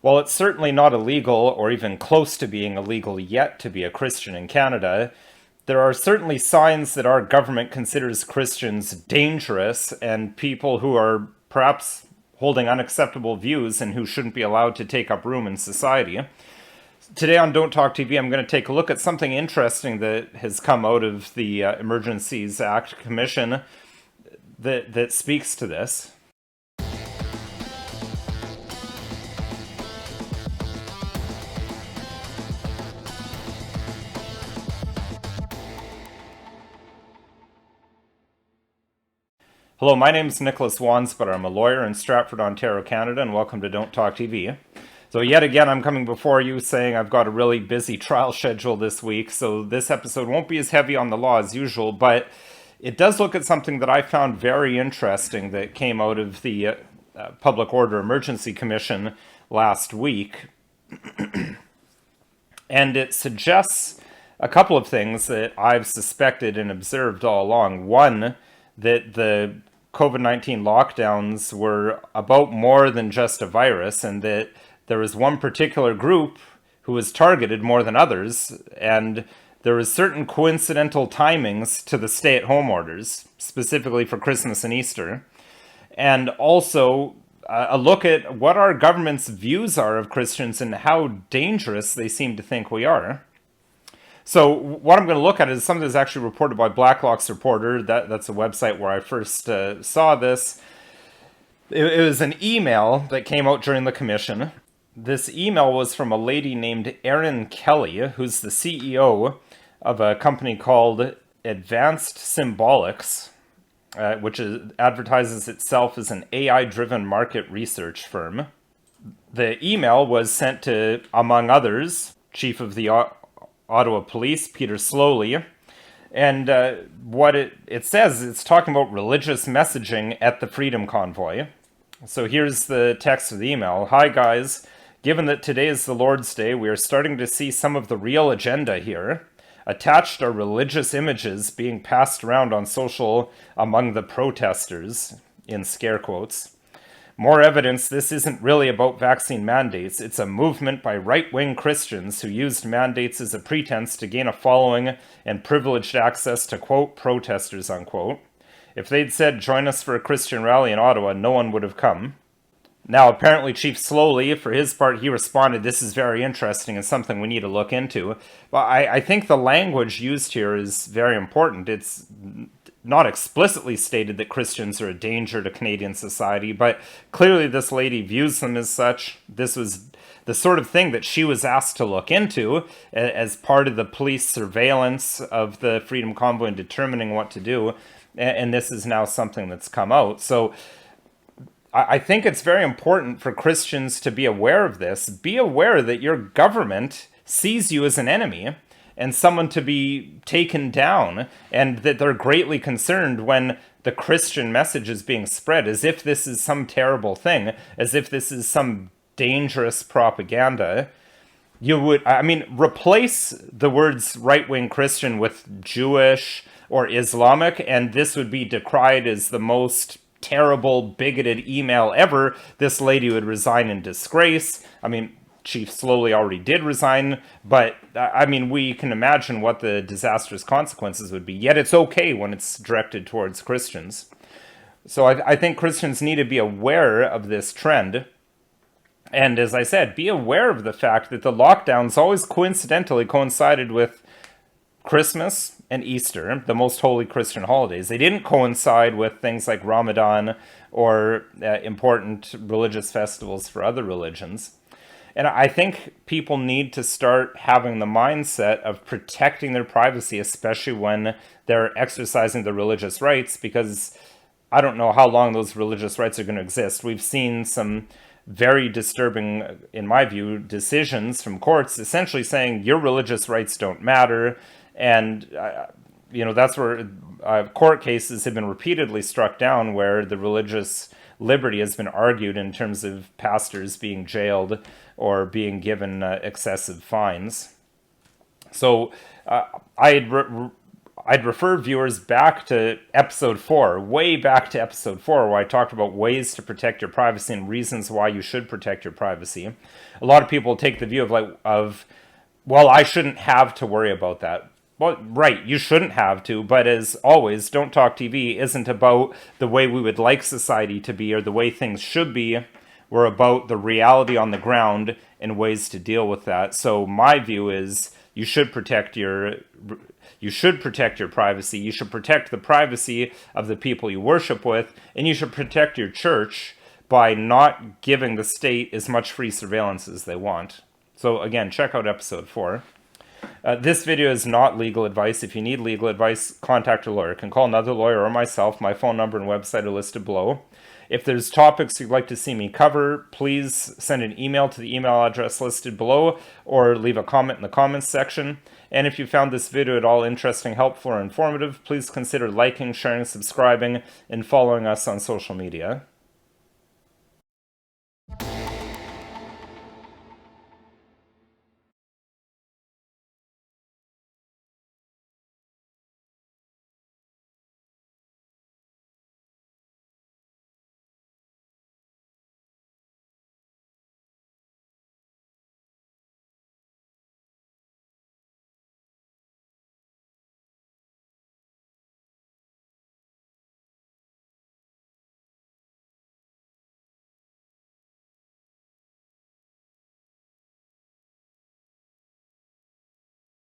While it's certainly not illegal or even close to being illegal yet to be a Christian in Canada, there are certainly signs that our government considers Christians dangerous and people who are perhaps holding unacceptable views and who shouldn't be allowed to take up room in society. Today on Don't Talk TV, I'm going to take a look at something interesting that has come out of the Emergencies Act Commission that speaks to this. Hello, my name is Nicholas Wansbutter. I'm a lawyer in Stratford, Ontario, Canada, and welcome to Don't Talk TV. So yet again, I'm coming before you saying I've got a really busy trial schedule this week, so this episode won't be as heavy on the law as usual, but it does look at something that I found very interesting that came out of the Public Order Emergency Commission last week. And it suggests a couple of things that I've suspected and observed all along. One, that the COVID-19 lockdowns were about more than just a virus, and that there was one particular group who was targeted more than others, and there was certain coincidental timings to the stay-at-home orders, specifically for Christmas and Easter, and also a look at what our government's views are of Christians and how dangerous they seem to think we are. So what I'm going to look at is something that's actually reported by Blacklock's Reporter. That's a website where I first saw this. It was an email that came out during the commission. This email was from a lady named Erin Kelly, who's the CEO of a company called Advanced Symbolics, which advertises itself as an AI-driven market research firm. The email was sent to, among others, Chief of the Ottawa Police, Peter Slowly, and what it says, it's talking about religious messaging at the Freedom Convoy. So here's the text of the email. Hi guys, given that today is the Lord's Day, we are starting to see some of the real agenda here. Attached are religious images being passed around on social among the protesters, in scare quotes. More evidence this isn't really about vaccine mandates. It's a movement by right-wing Christians who used mandates as a pretense to gain a following and privileged access to, quote, protesters, unquote. If they'd said, join us for a Christian rally in Ottawa, no one would have come. Now, apparently Chief Slowly, for his part, he responded, this is very interesting and something we need to look into. But I think the language used here is very important. It's not explicitly stated that Christians are a danger to Canadian society, but clearly this lady views them as such. This was the sort of thing that she was asked to look into as part of the police surveillance of the Freedom Convoy and determining what to do. And this is now something that's come out. So I think it's very important for Christians to be aware of this. Be aware that your government sees you as an enemy and someone to be taken down, and that they're greatly concerned when the Christian message is being spread, as if this is some terrible thing, as if this is some dangerous propaganda. Replace the words right-wing Christian with Jewish or Islamic, and this would be decried as the most terrible, bigoted email ever. This lady would resign in disgrace. Chief Slowly already did resign, but we can imagine what the disastrous consequences would be. Yet it's okay when it's directed towards Christians. So I think Christians need to be aware of this trend. And as I said, be aware of the fact that the lockdowns always coincidentally coincided with Christmas and Easter, the most holy Christian holidays. They didn't coincide with things like Ramadan or important religious festivals for other religions. And I think people need to start having the mindset of protecting their privacy, especially when they're exercising their religious rights, because I don't know how long those religious rights are going to exist. We've seen some very disturbing, in my view, decisions from courts essentially saying your religious rights don't matter. And, that's where court cases have been repeatedly struck down where the religious liberty has been argued in terms of pastors being jailed or being given excessive fines. So I I'd refer viewers back to episode 4, way back to episode 4, where I talked about ways to protect your privacy and reasons why you should protect your privacy. A lot of people take the view of well, I shouldn't have to worry about that. Well, right, you shouldn't have to, but as always, Don't Talk TV isn't about the way we would like society to be or the way things should be. We're about the reality on the ground and ways to deal with that. So my view is you should protect your privacy. You should protect the privacy of the people you worship with, and you should protect your church by not giving the state as much free surveillance as they want. So again, check out episode 4. This video is not legal advice. If you need legal advice, contact a lawyer. You can call another lawyer or myself. My phone number and website are listed below. If there's topics you'd like to see me cover, please send an email to the email address listed below or leave a comment in the comments section. And if you found this video at all interesting, helpful, or informative, please consider liking, sharing, subscribing, and following us on social media.